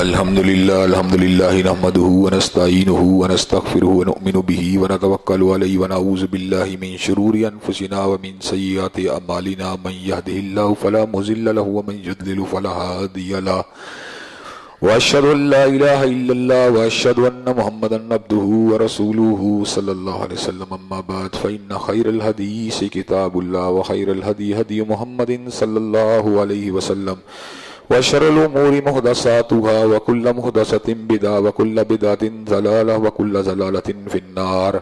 الحمد للہ نحمده ونستعینه ونستغفره ونؤمن به ونتوکل علیہ ونعوذ باللہ من شرور انفسنا ومن سیئات اعمالنا من يهده الله فلا مضل له ومن يضلل فلا هادی له واشهد ان لا الہ الا اللہ واشهد ان محمدا عبده ورسوله صلی اللہ علیہ وسلم اما بعد فإن خیر الحدیث کتاب اللہ وخیر الہدی ہدی محمد صلی اللہ علیہ وسلم وشر الامور محدثاتها وكل محدثة بدعة وكل بدعة ضلالة وكل ضلالة في النار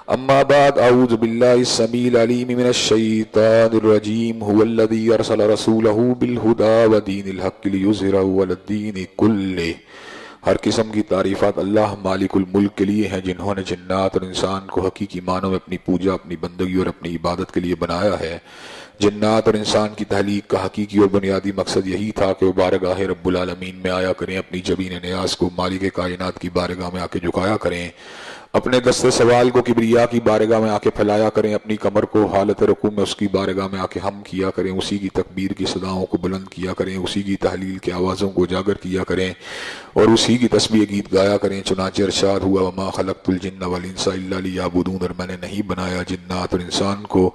اما بعد اعوذ بالله السميع العليم من الشيطان الرجيم هو الذي ارسل رسوله بالهدى ودين الحق ليظهره على الدين كله۔ ہر قسم کی تعریفات اللہ مالک الملک کے لیے ہیں جنہوں نے جنات اور انسان کو حقیقی معنوں میں اپنی پوجا، اپنی بندگی اور اپنی عبادت کے لیے بنایا ہے۔ جنات اور انسان کی تخلیق کا حقیقی اور بنیادی مقصد یہی تھا کہ وہ بارگاہ رب العالمین میں آیا کریں، اپنی جبین نیاز کو مالک کائنات کی بارگاہ میں آ کے جھکایا کریں، اپنے دست سوال کو کبریا کی بارگاہ میں آ کے پھیلایا کریں، اپنی کمر کو حالت رکوع میں اس کی بارگاہ میں آ کے ہم کیا کریں، اسی کی تکبیر کی صداؤں کو بلند کیا کریں، اسی کی تحلیل کی آوازوں کو اجاگر کیا کریں اور اسی کی تسبیح گیت گایا کریں۔ چنانچہ ارشاد ہوا وما خلقت الجن والانس الا لیعبدون، اور میں نے نہیں بنایا جنات اور انسان کو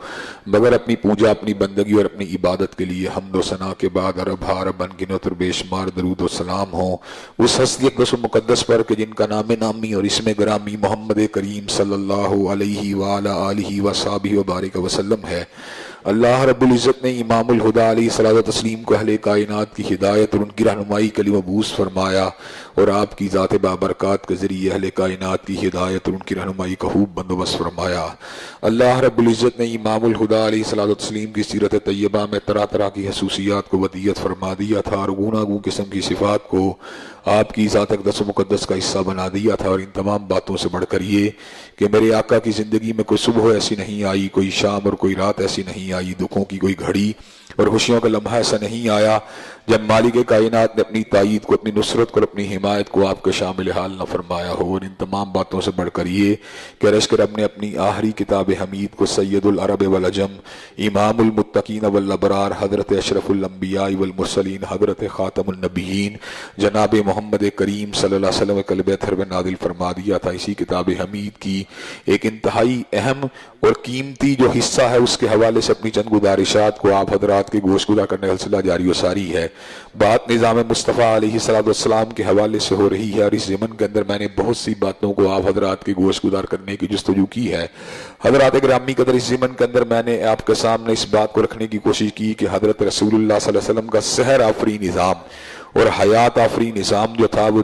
مگر اپنی پوجا، اپنی بندگی اور اپنی عبادت کے لیے۔ حمد و ثنا کے بعد عرب ہارب انگنت اور بے شمار درود و سلام ہوں اس ہستی اقدس و مقدس پر کہ جن کا نام نامی اور اسم گرامی محمد کریم صلی اللہ علیہ وآلہ آلہ وصحبہ وبارک وسلم ہے۔ اللہ رب العزت نے امام الہدیٰ علیہ الصلوۃ والتسلیم کو اہل کائنات کی ہدایت اور ان کی رہنمائی کے لیے مبعوث فرمایا اور آپ کی ذات بابرکات کے ذریعے اہل کائنات کی ہدایت اور ان کی رہنمائی کا خوب بندوبست فرمایا۔ اللہ رب العزت نے امام الہدیٰ علیہ الصلوۃ والتسلیم کی سیرت طیبہ میں طرح طرح کی خصوصیات کو ودیت فرما دیا تھا اور گوناگون قسم کی صفات کو آپ کی ذات اقدس و مقدس کا حصہ بنا دیا تھا، اور ان تمام باتوں سے بڑھ کر یہ کہ میرے آقا کی زندگی میں کوئی صبح ایسی نہیں آئی، کوئی شام اور کوئی رات ایسی نہیں آئی، دکھوں کی کوئی گھڑی اور خوشیوں کا لمحہ ایسا نہیں آیا جب مالک کائنات نے اپنی تائید کو، اپنی نصرت کو اور اپنی حمایت کو آپ کا شامل حال نہ فرمایا ہو۔ اور ان تمام باتوں سے بڑھ کر یہ کہ رشک رب نے اپنی آخری کتاب حمید کو سید العرب والعجم، امام المتقین والابرار، حضرت اشرف الانبیاء والمرسلین، حضرت خاتم النبیین جناب محمد کریم صلی اللہ علیہ وسلم قلب اطہر میں نازل فرما دیا تھا۔ اسی کتاب حمید کی ایک انتہائی اہم اور قیمتی جو حصہ ہے اس کے حوالے سے اپنی چند گزارشات کو آپ حضرات کے گوش گزار کرنے کا سلسلہ جاری و ساری ہے۔ بات نظام مصطفیٰ علیہ السلام کے حوالے سے ہو رہی ہے، اور اس ضمن کے اندر میں نے بہت سی باتوں کو آپ حضرات کے گوش گزار کرنے کی جستجو کی ہے۔ حضرات گرامی قدر، اس ضمن کے اندر میں نے آپ کے سامنے اس بات کو رکھنے کی کوشش کی کہ حضرت رسول اللہ صلی اللہ علیہ وسلم کا سحر آفری نظام اور حیات آفری نظام جو تھا وہ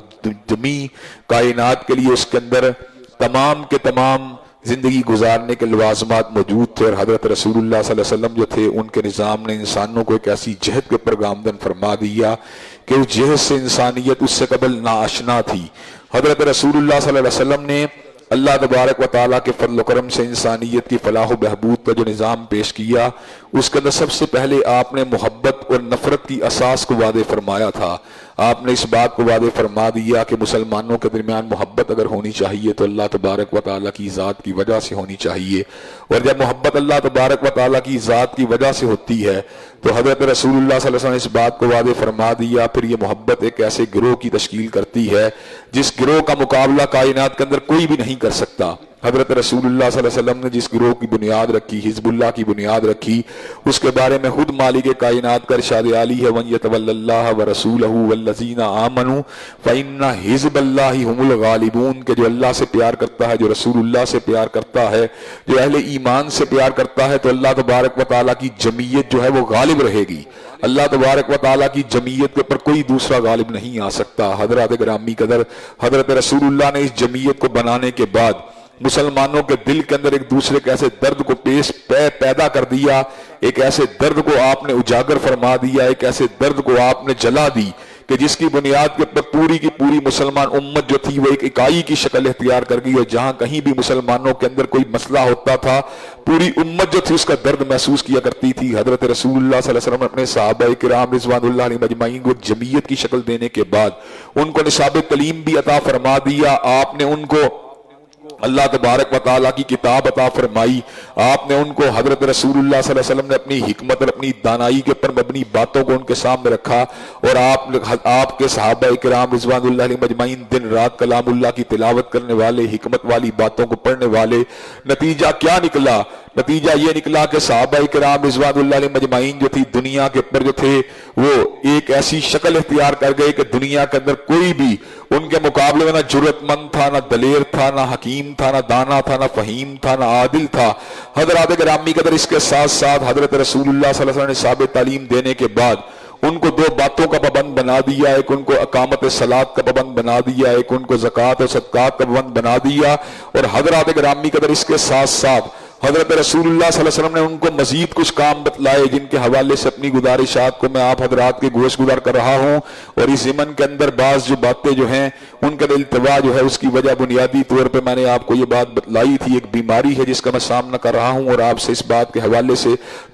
جمی کائنات کے لیے اس کے اندر تمام کے تمام زندگی گزارنے کے لوازمات موجود تھے، اور حضرت رسول اللہ صلی اللہ علیہ وسلم جو تھے ان کے نظام نے انسانوں کو ایک ایسی جہد کے اوپر گامزن فرما دیا کہ اس جہد سے انسانیت اس سے قبل ناآشنا تھی۔ حضرت رسول اللہ صلی اللہ علیہ وسلم نے اللہ تبارک و تعالیٰ کے فضل و کرم سے انسانیت کی فلاح و بہبود کا جو نظام پیش کیا اس کے اندر سب سے پہلے آپ نے محبت اور نفرت کی اساس کو واضح فرمایا تھا۔ آپ نے اس بات کو واضح فرما دیا کہ مسلمانوں کے درمیان محبت اگر ہونی چاہیے تو اللہ تبارک و تعالیٰ کی ذات کی وجہ سے ہونی چاہیے، اور جب محبت اللہ تبارک و تعالیٰ کی ذات کی وجہ سے ہوتی ہے تو حضرت رسول اللہ صلی اللہ علیہ وسلم نے اس بات کو واضح فرما دیا۔ پھر یہ محبت ایک ایسے گروہ کی تشکیل کرتی ہے جس گروہ کا مقابلہ کائنات کے اندر کوئی بھی نہیں کر سکتا۔ حضرت رسول اللہ صلی اللہ علیہ وسلم نے جس گروہ کی بنیاد رکھی، حزب اللہ کی بنیاد رکھی، اس کے بارے میں خود مالک کائنات کا ارشاد عالی ہے وَمَن يَتَوَلَّ اللَّهَ وَرَسُولَهُ وَالَّذِينَ آمَنُوا فَإِنَّ حِزْبَ اللَّهِ هُمُ الْغَالِبُونَ، کہ جو اللہ سے پیار کرتا ہے، جو رسول اللہ سے پیار کرتا ہے، جو اہل ایمان سے پیار کرتا ہے تو اللہ تبارک و تعالیٰ کی جمعیت جو ہے وہ غالب رہے گی۔ اللہ تبارک و تعالیٰ کی جمعیت کے پر کوئی دوسرا غالب نہیں آ سکتا۔ حضرات گرامی قدر، حضرت رسول اللہ نے اس جمعیت کو بنانے کے بعد مسلمانوں کے دل کے اندر ایک دوسرے کے ایسے درد کو پیدا کر دیا، ایک ایسے درد کو آپ نے اجاگر فرما دیا، ایک ایسے درد کو آپ نے جلا دی کہ جس کی بنیاد کے اوپر پوری کی پوری مسلمان امت جو تھی وہ ایک اکائی کی شکل اختیار کر گئی، اور جہاں کہیں بھی مسلمانوں کے اندر کوئی مسئلہ ہوتا تھا پوری امت جو تھی اس کا درد محسوس کیا کرتی تھی۔ حضرت رسول اللہ صلی اللہ علیہ وسلم نے اپنے صحابہ کرام رضوان اللہ علیہم اجمعین کو جمعیت کی شکل دینے کے بعد ان کو نصاب تعلیم بھی عطا فرما دیا۔ آپ نے ان کو اللہ تبارک و تعالیٰ کی کتاب عطا فرمائی، آپ نے ان کو حضرت رسول اللہ صلی اللہ علیہ وسلم نے اپنی حکمت اور اپنی دانائی کے اوپر مبنی باتوں کو ان کے سامنے رکھا، اور آپ کے صحابہ کرام رضوان اللہ علیہم اجمعین دن رات کلام اللہ کی تلاوت کرنے والے، حکمت والی باتوں کو پڑھنے والے۔ نتیجہ کیا نکلا؟ نتیجہ یہ نکلا کہ صحابہ کرام رضوان اللہ علیہم اجمعین جو تھی دنیا کے اوپر جو تھے وہ ایک ایسی شکل اختیار کر گئے کہ دنیا کے اندر کوئی بھی ان کے مقابلے میں نہ جرأت مند تھا، نہ دلیر تھا، نہ حکیم تھا، نہ دانا تھا، نہ فہیم تھا، نہ عادل تھا۔ حضرات گرامی قدر اس کے ساتھ ساتھ حضرت رسول اللہ صلی اللہ علیہ وسلم نے ثابت تعلیم دینے کے بعد ان کو دو باتوں کا پابند بنا دیا، ایک ان کو اقامت صلاۃ کا پابند بنا دیا، ایک ان کو زکوٰۃ اور صدقات کا پابند بنا دیا، اور حضرات گرامی قدر اس کے ساتھ ساتھ حضرت رسول اللہ صلی اللہ علیہ وسلم نے ان کو مزید کچھ کام بتلائے جن کے حوالے سے اپنی گزارشات کو میں آپ حضرات کے گوش گزار کر رہا ہوں، اور اس ضمن کے اندر بعض جو باتیں جو ہیں ان کا التوا جو ہے اس کی وجہ بنیادی طور پہ میں نے آپ کو یہ بات بتلائی تھی، ایک بیماری ہے جس کا میں سامنا کر رہا ہوں، اور آپ سے اس بات کے حوالے سے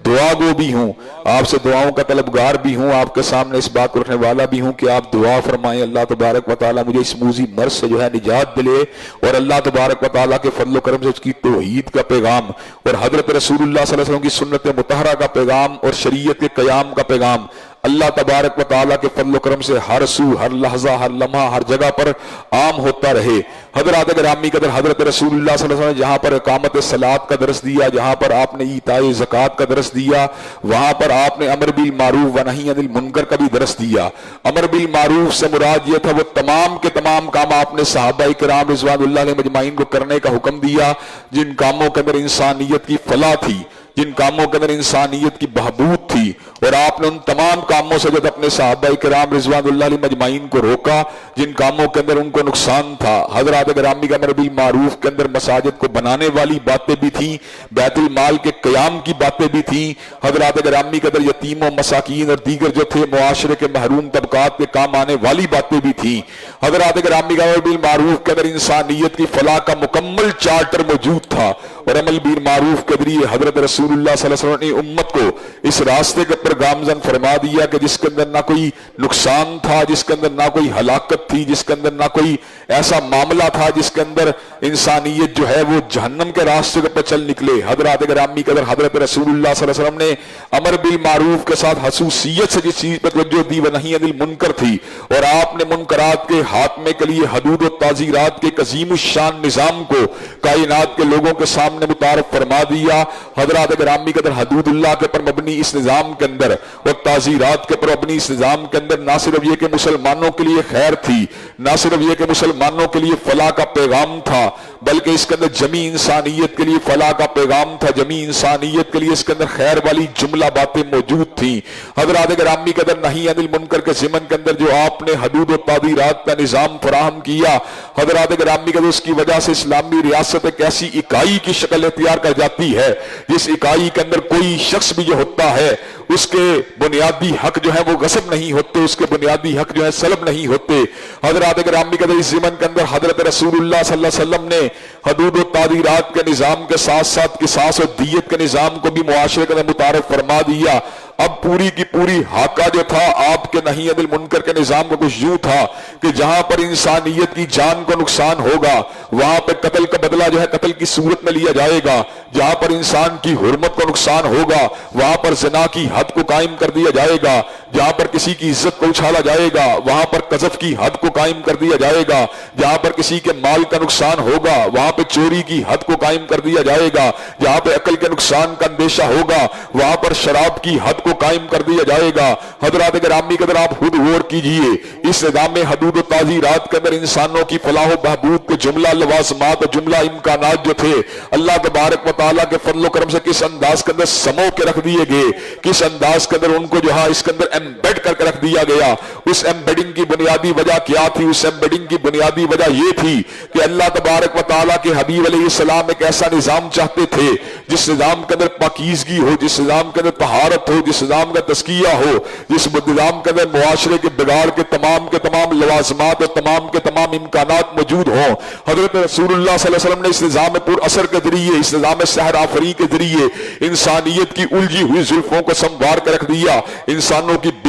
دعا گو بھی ہوں، آپ سے دعاؤں کا طلبگار بھی ہوں، آپ کے سامنے اس بات کو رکھنے والا بھی ہوں کہ آپ دعا فرمائیں اللہ تبارک و تعالیٰ مجھے اس موذی مرض سے جو ہے نجات دلے، اور اللہ تبارک و تعالیٰ کے فضل و کرم سے اس کی توحید کا پیغام اور حضرت رسول اللہ صلی اللہ علیہ وسلم کی سنت مطہرہ کا پیغام اور شریعت کے قیام کا پیغام اللہ تبارک و تعالیٰ کے فضل و کرم سے ہر سو، ہر لحظہ، ہر لمحہ، ہر جگہ پر عام ہوتا رہے۔ حضرات گرامی قدر حضرت رسول اللہ صلی اللہ علیہ وسلم نے جہاں پر اقامت صلاۃ کا درس دیا، جہاں پر آپ نے ایتاء زکوٰۃ کا درس دیا، وہاں پر آپ نے امر بالمعروف و نہی عن المنکر کا بھی درس دیا۔ امر بالمعروف سے مراد یہ تھا وہ تمام کے تمام کام آپ نے صحابہ کرام رضوان اللہ علیہم اجمعین کو کرنے کا حکم دیا جن کاموں کے اندر انسانیت کی فلاح تھی، جن کاموں کے اندر انسانیت کی بہبود تھی، اور آپ نے ان تمام کاموں سے جب اپنے صحابہ کرام رضوان اللہ علیہم اجمعین کو روکا جن کاموں کے اندر ان کو نقصان تھا۔ حضرات گرامی کا امر بالمعروف کے اندر مساجد کو بنانے والی باتیں بھی تھیں، بیت المال کے قیام کی باتیں بھی تھیں، حضرات گرامی کے اندر یتیم و مساکین اور دیگر جو تھے معاشرے کے محروم طبقات کے کام آنے والی باتیں بھی تھیں۔ حضرات گرامی کا امر بالمعروف کے اندر انسانیت کی فلاح کا مکمل چارٹر موجود تھا، اور عمل بالمعروف کے ذریعے حضرت رسول اللہ صلی اللہ علیہ وسلم نے امت کو اس راستے کے پر گامزن فرما دیا کہ جس کے اندر نہ کوئی نقصان تھا، جس کے اندر نہ کوئی ہلاکت تھی، جس کے اندر نہ کوئی ایسا معاملہ تھا جس کے اندر انسانیت جو ہے وہ جہنم کے راستے پر چل نکلے۔ حضرات گرامی قدر حضرت رسول اللہ صلی اللہ علیہ وسلم نے امر بالمعروف کے ساتھ خصوصیت سے جس چیز پر توجہ دی وہ نہی عن المنکر تھی، اور آپ نے منکرات کے خاتمے کے لیے حدود و تعزیرات کے ایک عظیم الشان نظام کو کائنات کے لوگوں کے سامنے متعارف فرما دیا۔ حضرات گرامی قدر حدود اللہ کے پر مبنی اس نظام کے اندر اور تعزیرات کے پر مبنی اس نظام کے اندر نہ صرف یہ کہ مسلمانوں کے لیے خیر تھی، نہ صرف یہ کہ مسلمانوں کے لیے فلاح کا پیغام تھا، بلکہ اس کے اندر جمی انسانیت کے لیے فلاح کا پیغام تھا، جمی انسانیت کے لیے اس کے اندر خیر والی جملہ باتیں موجود تھیں۔ حضرات گرامی قدر نہی عن المنکر کے ضمن کے اندر جو آپ نے حدود و تعزیرات کا نظام فراہم کیا، حضرات گرامی قدر اس کی وجہ سے اسلامی ریاست ایک ایسی اکائی کی شکل اختیار کر جاتی ہے جس اکائی کے اندر کوئی شخص بھی جو ہوتا ہے اس کے بنیادی حق جو ہے وہ غصب نہیں ہوتے، اس کے بنیادی حق جو ہے سلب نہیں ہوتے۔ حضرات گرامی قدر اس زمن کے اندر حضرت رسول اللہ صلی اللہ علیہ وسلم نے حدود و تعزیرات کے نظام کے ساتھ ساتھ قصاص و دیت کے نظام کو بھی معاشرے کے اندر متعارف فرما دیا۔ اب پوری کی پوری حاکہ جو تھا آپ کے نہی عن المنکر کے نظام کا کچھ یوں تھا کہ جہاں پر انسانیت کی جان کو نقصان ہوگا وہاں پر قتل کا بدلہ جو ہے قتل کی صورت میں لیا جائے گا، جہاں پر انسان کی حرمت کو نقصان ہوگا وہاں پر زنا کی حد کو قائم کر دیا جائے گا، جہاں پر کسی کی عزت کو اچھالا جائے گا وہاں پر قذف کی حد کو قائم کر دیا جائے گا، جہاں پر کسی کے مال کا نقصان ہوگا وہاں پہ چوری کی حد کو قائم کر دیا جائے گا، جہاں پہ عقل کے نقصان کا اندیشہ ہوگا وہاں پر شراب کی حد کو قائم کر دیا جائے گا۔ حضرات گرامی قدر آپ خود غور کیجئے، اس نظام حدود و تعزیرات کے اندر انسانوں کی فلاح و بہبود کے جملہ لوازمات اور جملہ امکانات جو تھے اللہ تبارک و تعالیٰ کے فضل و کرم سے کس انداز کے اندر سمو کے رکھ دیے گئے، کس انداز کے اندر ان کو جو ہے اس کے اندر ایمبیڈ کر کے رکھ دیا گیا۔ اس ایمبیڈنگ کی بنیادی وجہ کیا تھی؟ اس ایمبیڈنگ کی بنیادی وجہ یہ تھی کہ اللہ تبارک و تعالیٰ کے حبیب علیہ السلام ایک ایسا نظام چاہتے تھے جس نظام کے اندر پاکیزگی ہو، جس نظام کے اندر طہارت ہو، جس نظام کا تزکیہ ہو، جس نظام کے اندر معاشرے کے بگاڑ کے تمام لوازمات اور تمام کے تمام امکانات موجود ہوں۔ حضرت رسول اللہ صلی اللہ علیہ وسلم نے اس نظام پر اثر کے ذریعے، اس نظام سحر آفری کے ذریعے انسانیت کی الجھی ہوئی زلفوں کو سنوار کے رکھ دیا، انسانوں کی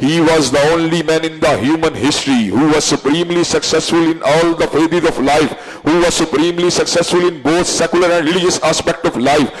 he was the only man in the human history who was supremely successful in all the phases of life, who was supremely successful in both secular and religious aspect of life।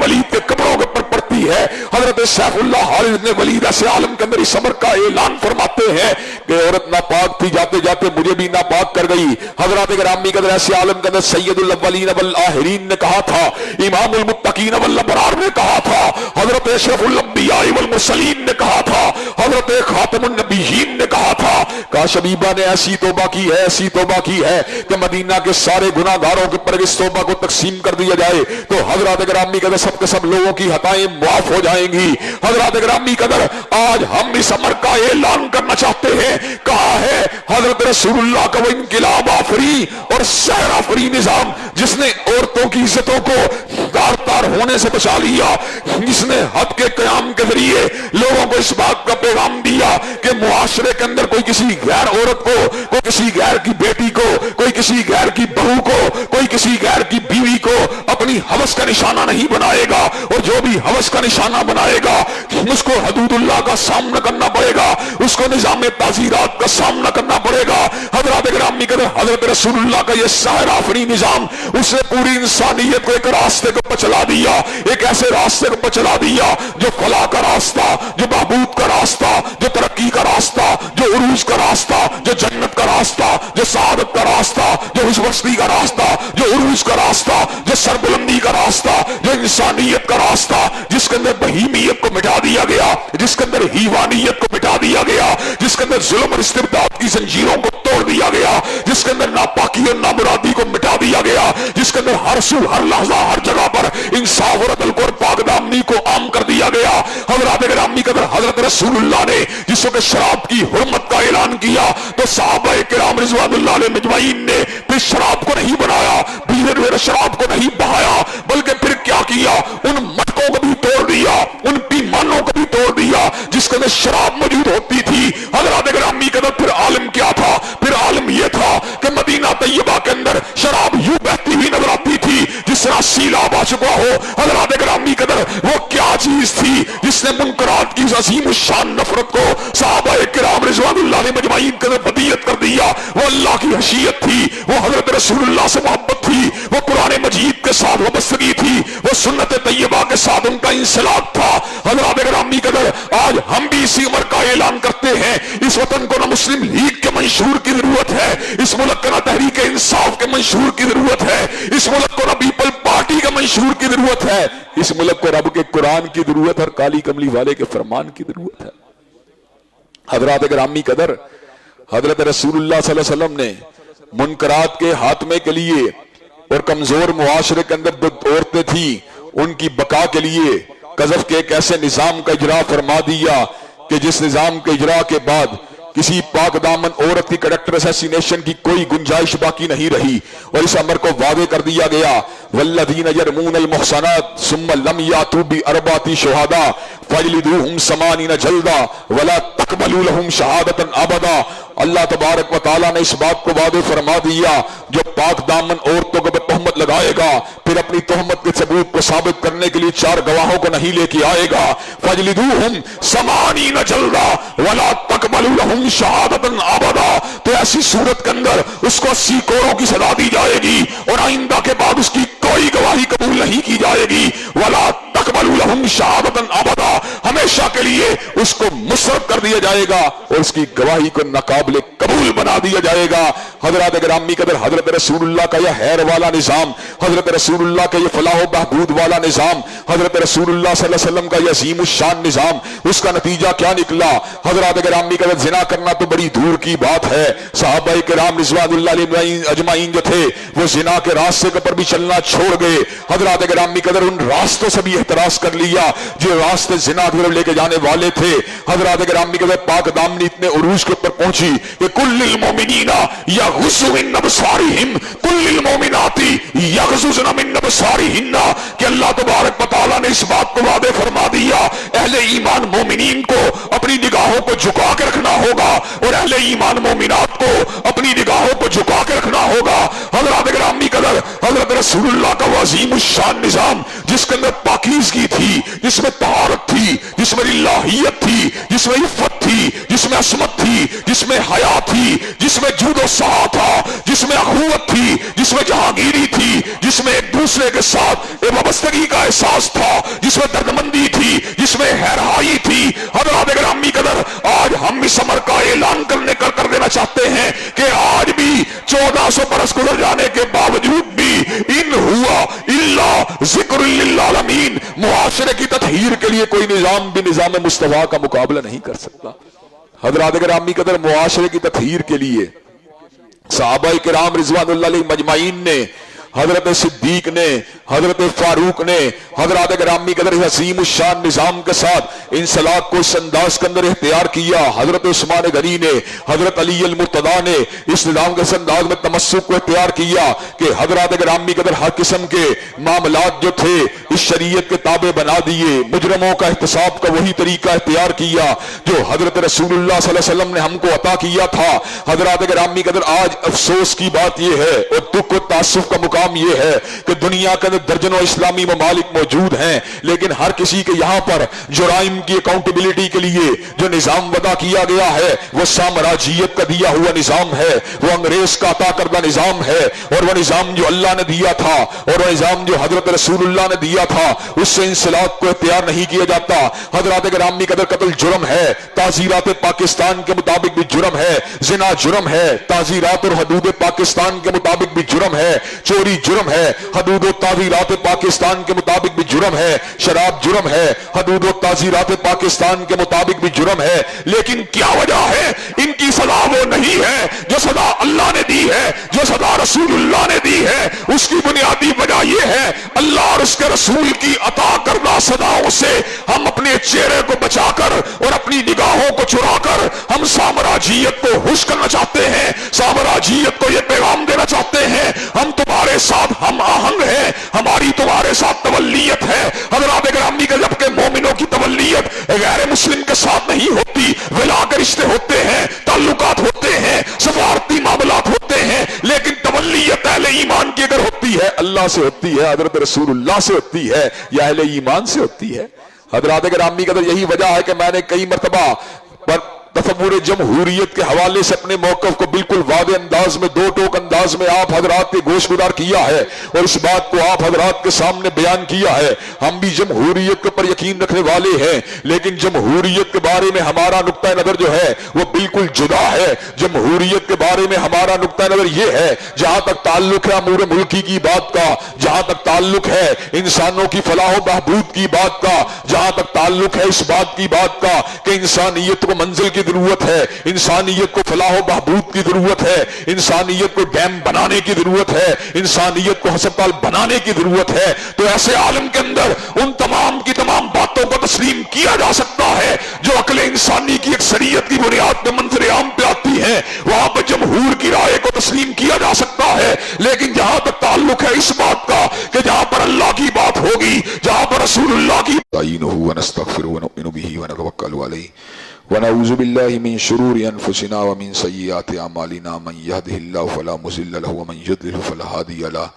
ولید کے قبروں کے پر پڑتی ہے. حضرت سیف اللہ خالد بن ولید ایسے عالم کے اندر اس امر کا اعلان فرماتے ہیں کہ عورت ناپاک تھی، جاتے جاتے مجھے بھی ناپاک کر گئی. حضرات گرامی قدر ایسے عالم کے اندر سید الاولین والآخرین نے کہا تھا، امام المتقین والابرار نے کہا تھا، حضرت اشرف الانبیاء والمرسلین نے کہا تھا، حضرت خاتم النبیین نے کہا تھا. کاش حبیبہ نے ایسی توبہ کی ہے، ایسی توبہ کی ہے کہ مدینہ کے سارے گناہ گاروں کے پر اس توبہ کو تقسیم کر دیا جائے تو حضرات گرامی قدر سب کے سب لوگوں کی خطائیں معاف ہو جائیں گی. حضرات گرامی قدر آج ہم اس امر کا اعلان کرنا چاہتے ہیں. کہا ہے حضرت رسول اللہ کا وہ انقلاب آفری اور سحر آفری نظام جس نے عورتوں کی عزتوں کو تار تار ہونے سے بچا لیا، جس نے حد کے قیام کے ذریعے لوگوں کو اس بات کا پیغام دیا کہ معاشرے کے اندر کوئی کسی غیر عورت کو، کوئی کسی غیر کی بیٹی کو، کوئی کسی غیر کی بہو کو، کوئی کسی غیر کی بیوی کو اپنی ہوس کا نشانہ نہیں بنائے گا، اور جو بھی ہوس کا نشانہ بنائے گا اس کو حدود اللہ کا سامنا کرنا پڑے گا، اس کو نظام تعزیرات کا سامنا کرنا پڑے گا. حضرات گرامی قدر حضرت رسول اللہ کا یہ سحر آفری نظام اس نے پوری انسانیت کو ایک راستے کو پچلا دیا، ایک ایسے راستے کو پچلا دیا جو فلاح کا راستہ، جو بہبود کا راستہ، جو ترقی کا راستہ، جو عروج کا راستہ، جو جنت کا راستہ، جو سعادت کا راستہ، جو خوشبختی کا راستہ، جو عروج کا راستہ، جو سربلندی کا راستہ، جو انسانیت کا راستہ، جس کے اندر بہیمیت کو مٹا دیا گیا، جس کے اندر حیوانیت کو مٹا دیا گیا، جس کے اندر ظلم اور استبداد کی زنجیروں کو توڑ دیا گیا، جس کے اندر ناپاکی اور نامرادی کو مٹا دیا گیا، جس کے اندر ہر سو ہر لحظہ ہر جگہ پر انصاف اور عدل کو اور پاک دامنی کو عام کر دیا گیا. حضرات گرامی قدر حضرت رسول اللہ نے جس وقت شراب کی حرمت کا اعلان کیا تو صحابہ کرام رضوان اللہ علیہ مجمعین نے پھر شراب کو نہیں بنایا، پھر شراب کو نہیں بہایا، بلکہ پھر کیا کیا؟ ان مٹکوں کو بھی توڑ دیا، ان پیمانوں کو بھی توڑ دیا جس کے اندر شراب موجود ہوتی تھی. حضرات گرامی قدر پھر عالم کیا تھا؟ پھر عالم یہ تھا کہ مدینہ طیبہ کے اندر شراب یوں بہتی ہوئی نظر آتی تھی جس طرح سیلاب آ چکا ہو. حضرات گرامی قدر وہ کیا چیز تھی جس نے منکرات کی عظیم الشان نفرت کو صحابہ کرام رضوان اللہ علیہ مجمعین کے اندر بدیت کر دیا؟ وہ اللہ کی خشیت تھی، وہ حضرت رسول اللہ سے محبت تھی، وہ قرآن مجید کے ساتھ وابستگی تھی، وہ سنت طیبہ کے ساتھ ان کا انسلاک تھا. حضرات گرامی قدر آج ہم بھی اسی عمر کا اعلان کرتے ہیں. اس وطن کو نہ مسلم لیگ کے منشور کی ضرورت ہے، اس ملک کو نہ تحریک انصاف کے منشور کی ضرورت ہے، اس ملک کو نہ پیپل پارٹی کے منشور کی ضرورت ہے، اس ملک کو رب کے قرآن کی ضرورت اور کالی کملی والے کے فرمان کی ضرورت ہے. حضرات گرامی قدر حضرت رسول اللہ صلی اللہ علیہ وسلم نے منکرات کے خاتمے کے لیے اور کمزور معاشرے کے اندر جو عورتیں تھیں ان کی بقا کے لیے قذف کے ایک ایسے نظام کا اجرا فرما دیا کہ جس نظام کے اجرا کے بعد کسی پاک دامن عورت کی کریکٹر اسیسینیشن کی کوئی گنجائش باقی نہیں رہی، اور اس امر کو واضح کر دیا گیا والذین یرمون المحصنات ثم لم یاتوا باربعۃ شہداء فاجلدوہم 80 جلدہ ولا تقبلوا لهم شہادۃ ابدا. اللہ تبارک و تعالیٰ نے اس بات کو واضح فرما دیا جو پاک دامن عورتوں کو تہمت لگائے گا پھر اپنی تہمت کے ثبوت کو ثابت کرنے کے لیے 4 گواہوں کو نہیں لے کے آئے گا، فاجلدوہم 80 جلدہ ولا تقبلوا لهم شہادۃ ابدا، تو ایسی صورت کے اندر اس کو 80 کوڑوں کی سزا دی جائے گی اور آئندہ کے بعد اس کی کوئی گواہی قبول نہیں کی جائے گی. ولا تقبلوا لهم شہادۃ ابدا، ہمیشہ کے لیے اس کو مسترد کر دیا جائے گا اور اس کی گواہی کو ناقابل قبول بنا دیا جائے گا. حضرات گرامی قدر حضرت رسول اللہ کا یہ خیر والا نظام، حضرت رسول اللہ کا یہ فلاح و بہبود والا نظام، حضرت رسول اللہ صلی اللہ علیہ وسلم کا یہ عظیم الشان نظام، اس کا نتیجہ کیا نکلا؟ حضرات گرامی قدر زنا کرنا تو بڑی دور کی بات ہے، صحابہ کرام رضوان اللہ علیہ اجمعین جو تھے وہ زنا کے راستے پر بھی چلنا چھوڑ گئے. حضرات گرامی قدر ان راستوں سے بھی احتراز کر لیا جو راستے زنا کی طرف لے کے جانے والے تھے. حضرات گرامی قدر پاک دامنی اتنے عروج کے اوپر پہنچی کہ کل للمؤمنین یغضوا من ابصارہم کل للمؤمنات یغضضن من ابصارہن، کہ اللہ تبارک و تعالیٰ نے اس بات کو واضح فرما دیا اہل ایمان مومنین کو اپنی نگاہوں کو جھکا کے رکھنا ہوگا اور اہل ایمان مومنات کو اپنی نگاہوں کو جھکا کے رکھنا ہوگا. حضرات گرامی قدر حضرت رسول اللہ کا وہ عظیم الشان نظام جس کے اندر پاکیزگی تھی، جس میں طہارت تھی، جس میں الہیت تھی، جس میں عفت تھی، جس میں عصمت تھی، جس میں حیا تھی، جس میں جود و سخا تھا، جس میں اخوت تھی، جس میں جہانگیری تھی، جس میں ایک دوسرے کے ساتھ وابستگی کا احساس تھا، جس میں دردمندی تھی، جس میں ہیرہائی تھی۔ حضرات گرامی قدر، آج ہم اس امر کا اعلان کر دینا چاہتے ہیں کہ آج بھی 1400 برس گزر جانے کے باوجود بھی ان ہوا الا ذکر للعالمین، معاشرے کی تطہیر کے لیے کوئی نظام بھی نظام مصطفیٰ کا مقابلہ نہیں کر سکتا۔ حضرات گرامی قدر، معاشرے کی تطہیر کے لیے صحابہ کرام رضوان اللہ علیہ مجمعین نے، حضرت صدیق نے، حضرت فاروق نے، حضرات گرامی قدر عظیم الشان نظام کے ساتھ انسلاک کو اس انداز کے اندر اختیار کیا۔ حضرت عثمان غنی نے، حضرت علی المرتضیٰ نے اس نظام کے انداز میں تمسک کو اختیار کیا کہ حضرات گرامی قدر ہر قسم کے معاملات جو تھے اس شریعت کے تابع بنا دیے، مجرموں کا احتساب کا وہی طریقہ اختیار کیا جو حضرت رسول اللہ صلی اللہ علیہ وسلم نے ہم کو عطا کیا تھا۔ حضرات گرامی قدر، آج افسوس کی بات یہ ہے اور دکھ و تاسف کا مقام یہ ہے کہ دنیا کے اندر درجنوں اسلامی ممالک موجود ہیں، لیکن ہر کسی کے یہاں پر جرائم کی اکاؤنٹیبلٹی کے لیے جو نظام وضع کیا گیا ہے وہ سامراجیت کا دیا ہوا نظام ہے، وہ انگریز کا عطا کردہ نظام ہے، اور وہ نظام جو اللہ نے دیا تھا اور وہ نظام جو حضرت رسول اللہ نے دیا تھا اس سے انسلاک کو اختیار نہیں کیا جاتا۔ حضرات گرامی قدر، قتل جرم ہے، تعزیرات پاکستان کے مطابق بھی جرم ہے، زنا جرم ہے، تعزیرات اور حدود پاکستان کے مطابق بھی جرم ہے، چوری جرم ہے، حدود و تعزیرات پاکستان کے مطابق بھی جرم ہے، شراب جرم ہے، حدود و تعزیرات پاکستان کے مطابق بھی جرم ہے۔ لیکن کیا وجہ ہے؟ ان کی سزا وہ نہیں ہے جو سزا اللہ نے دی ہے، جو سزا رسول اللہ نے دی ہے۔ اس کی بنیادی وجہ یہ ہے اللہ اور اس کے رسول کی عطا کردہ سزاؤں سے ہم اپنے چہرے کو بچا کر اور اپنی نگاہوں کو چرا کر ہم سامراجیت کو خوش کرنا چاہتے ہیں، سامراجیت کو یہ پیغام دینا چاہتے ہیں ہم تمہارے ساتھ ہم آہنگ ہیں، ہماری تمہارے ساتھ تولیت ہے۔ حضرات گرامی کا جبکہ مومنوں کی تولیت غیر مسلم کے ساتھ نہیں ہوتی، ولا کے رشتے ہوتے ہیں، تعلقات ہوتے ہیں، سفارتی معاملات ہوتے ہیں، لیکن تولیت اہل ایمان کی اگر ہوتی ہے اللہ سے ہوتی ہے، حضرت رسول اللہ سے ہوتی ہے یا اہل ایمان سے ہوتی ہے۔ حضرات گرامی کا یہی وجہ ہے کہ میں نے کئی مرتبہ پر تصور جمہوریت کے حوالے سے اپنے موقف کو بالکل واضح انداز میں، دو ٹوک انداز میں آپ حضرات کے گوش گزار کیا ہے اور اس بات کو آپ حضرات کے سامنے بیان کیا ہے۔ ہم بھی جمہوریت کے پر یقین رکھنے والے ہیں، لیکن جمہوریت کے بارے میں ہمارا نقطہ نظر جو ہے وہ بالکل جدا ہے۔ جمہوریت کے بارے میں ہمارا نقطہ نظر یہ ہے، جہاں تک تعلق ہے امور ملکی کی بات کا، جہاں تک تعلق ہے انسانوں کی فلاح و بہبود کی بات کا، جہاں تک تعلق ہے اس بات کی بات کا کہ انسانیت کو منزل کی ضرورت ہے، انسانیت کو فلاح و بہبود کی ضرورت ہے، انسانیت کو ڈیم بنانے کی ضرورت ہے، انسانیت کو ہسپتال بنانے کی ضرورت ہے، تو ایسے عالم کے اندر ان تمام کی تمام باتوں کو تسلیم کیا جا سکتا ہے جو عقل انسانی کی اکثریت کی بنیاد پہ منظر عام پہ آتی ہے۔ وہاں پہ جمہور کی رائے کو تسلیم کیا جا سکتا ہے، لیکن جہاں تک تعلق ہے اس بات کا کہ جہاں پر اللہ کی بات ہوگی، جہاں پر رسول اللہ کی ونعوذ بالله من شرور انفسنا ومن سيئات اعمالنا من يهده الله فلا مضل له ومن يضلل فلا هادي له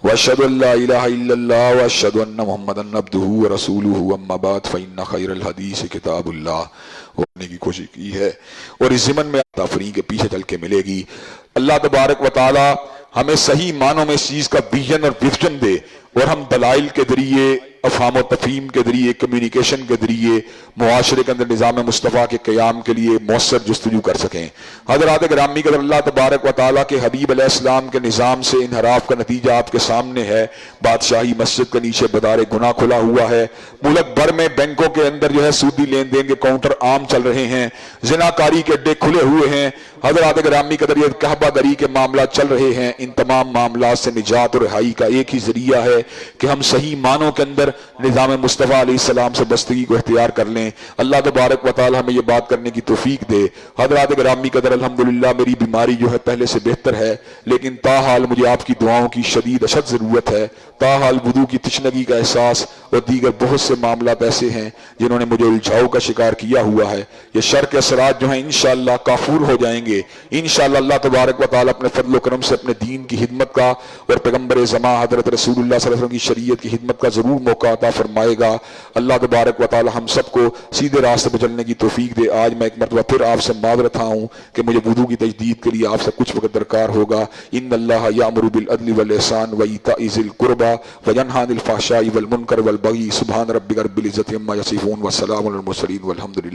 واشهد ان لا اله الا الله واشهد ان محمدا عبده ورسوله اما بعد فان خير الحديث كتاب الله ہونے کی کوشش کی ہے اور اس ضمن میں تفریح کے پیچھے چل کے ملے گی۔ اللہ تبارک و تعالی ہمیں صحیح معنوں میں اس چیز کا ویژن اور ویژن دے اور ہم دلائل کے ذریعے، افہام و تفہیم کے ذریعے، کمیونیکیشن کے ذریعے معاشرے کے اندر نظام مصطفیٰ کے قیام کے لیے مؤثر جستجو کر سکیں۔ حضرات گرامی قدر، اللہ تبارک و تعالیٰ کے حبیب علیہ السلام کے نظام سے انحراف کا نتیجہ آپ کے سامنے ہے۔ بادشاہی مسجد کے نیچے بدار گناہ کھلا ہوا ہے، ملک بھر میں بینکوں کے اندر جو ہے سودی لین دین کے کاؤنٹر عام چل رہے ہیں، زناکاری کے اڈے کھلے ہوئے ہیں۔ حضرات گرامی قدر، یہ کعبہ دری کے معاملات چل رہے ہیں۔ ان تمام معاملات سے نجات اور رہائی کا ایک ہی ذریعہ ہے کہ ہم صحیح معنوں کے اندر نظام مصطفیٰ علیہ السلام سے بستگی کو اختیار کر لیں۔ اللہ تبارک و تعالی ہمیں یہ بات کرنے کی توفیق دے۔ حضرات گرامی قدر، الحمدللہ میری بیماری جو ہے پہلے سے بہتر ہے، لیکن تاحال مجھے آپ کی دعاؤں کی شدید اشد ضرورت ہے۔ تاحال وضو کی تشنگی کا احساس اور دیگر بہت سے معاملات ایسے ہیں جنہوں نے مجھے الجھاؤ کا شکار کیا ہوا ہے. یہ شر کے اثرات جو ہیں انشاءاللہ کافور ہو جائیں گے. انشاءاللہ اللہ تبارک و تعالیٰ اپنے فضل و کرم سے اپنے دین کی خدمت کا اور پیغمبر زمان حضرت رسول اللہ صلی اللہ علیہ وسلم کی شریعت کی خدمت کا ضرور موقع عطا فرمائے گا. اللہ تبارک و تعالیٰ ہم سب کو سیدھے راستے پہ چلنے کی توفیق دے. آج میں ایک مرتبہ پھر آپ سے معذرت ہوں کہ مجھے وضو کی تجدید کے لیے آپ سے کچھ وقت درکار ہوگا. ان اللہ یامر بالعدل والاحسان وایتاء ذی القربی وینہی عن الفحشاء والمنکر والبغی. سبحان ربک رب العزۃ عما یصفون وسلام علی المرسلین والحمد للہ.